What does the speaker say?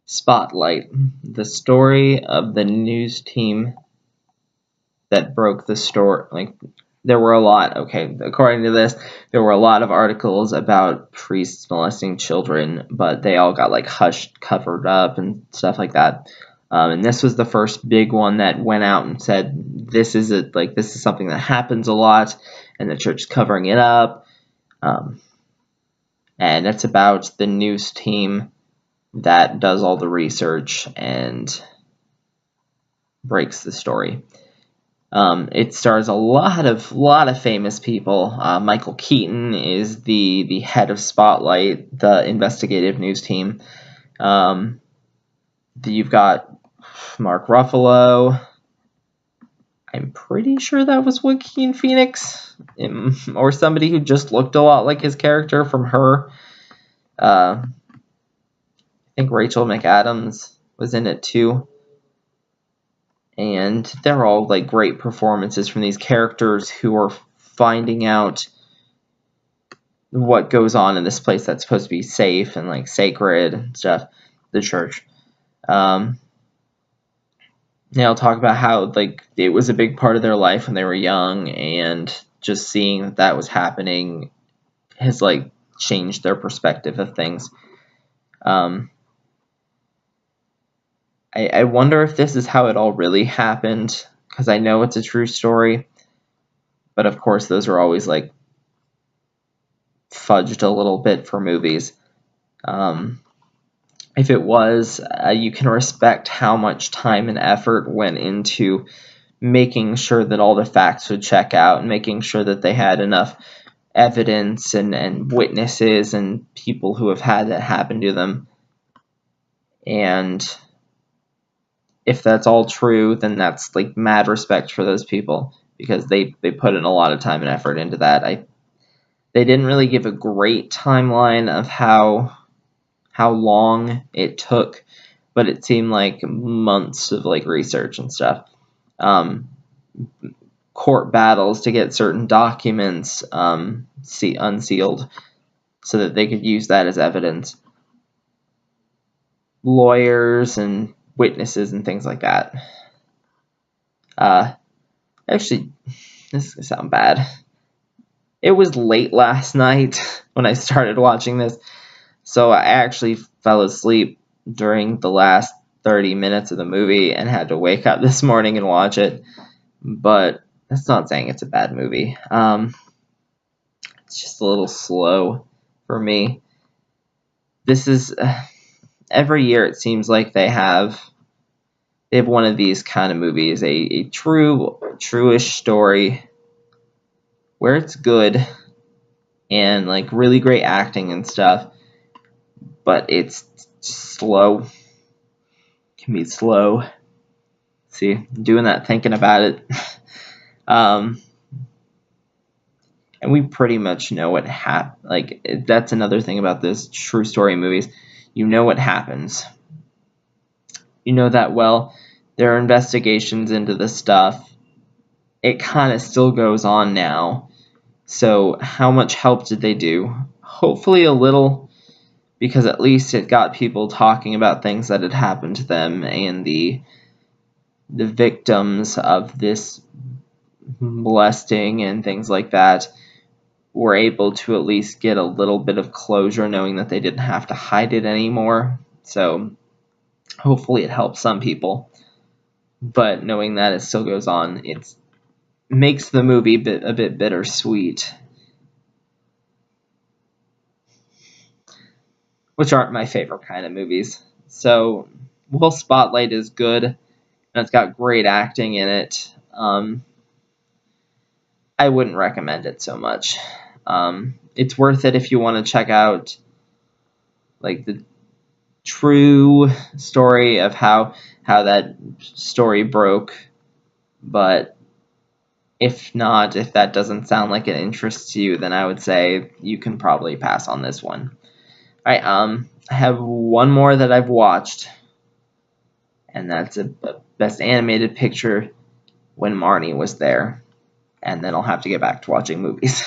Spotlight, the story of the news team that broke the story. Like, there were a lot, okay, according to this, there were a lot of articles about priests molesting children, but they all got like hushed, covered up, and stuff like that. And this was the first big one that went out and said this is something that happens a lot, and the church is covering it up. And it's about the news team that does all the research and breaks the story. It stars a lot of famous people. Michael Keaton is the head of Spotlight, the investigative news team. You've got Mark Ruffalo. I'm pretty sure that was Joaquin Phoenix, or somebody who just looked a lot like his character from Her. I think Rachel McAdams was in it too. And they're all like great performances from these characters who are finding out what goes on in this place that's supposed to be safe and like sacred and stuff, the church. They'll talk about how like it was a big part of their life when they were young, and just seeing that was happening has like changed their perspective of things. I wonder if this is how it all really happened, because I know it's a true story, but of course those are always like fudged a little bit for movies. If it was, you can respect how much time and effort went into making sure that all the facts would check out, and making sure that they had enough evidence and witnesses and people who have had that happen to them. And if that's all true, then that's like mad respect for those people, because they put in a lot of time and effort into that. They didn't really give a great timeline of how long it took, but it seemed like months of like research and stuff. Court battles to get certain documents unsealed so that they could use that as evidence. Lawyers and witnesses and things like that. Actually, this is gonna sound bad. It was late last night when I started watching this, so I actually fell asleep during the last 30 minutes of the movie and had to wake up this morning and watch it. But that's not saying it's a bad movie. It's just a little slow for me. This is every year it seems like they have one of these kind of movies, a true-ish story where it's good and like really great acting and stuff, but it's slow. Can be slow. See, I'm doing that thinking about it. And we pretty much know what happened. Like, that's another thing about this true story movies. You know what happens. You know that, well, there are investigations into this stuff. It kind of still goes on now. So how much help did they do? Hopefully a little, because at least it got people talking about things that had happened to them, and the victims of this molesting and things like that were able to at least get a little bit of closure, knowing that they didn't have to hide it anymore. So hopefully it helps some people. But knowing that it still goes on, it makes the movie a bit bittersweet. Which aren't my favorite kind of movies. So, well, Spotlight is good, and it's got great acting in it. I wouldn't recommend it so much. It's worth it if you want to check out like the true story of how that story broke. But if not, if that doesn't sound like it interests you, then I would say you can probably pass on this one. Alright, I have one more that I've watched, and that's a Best Animated Picture, When Marnie Was There. And then I'll have to get back to watching movies.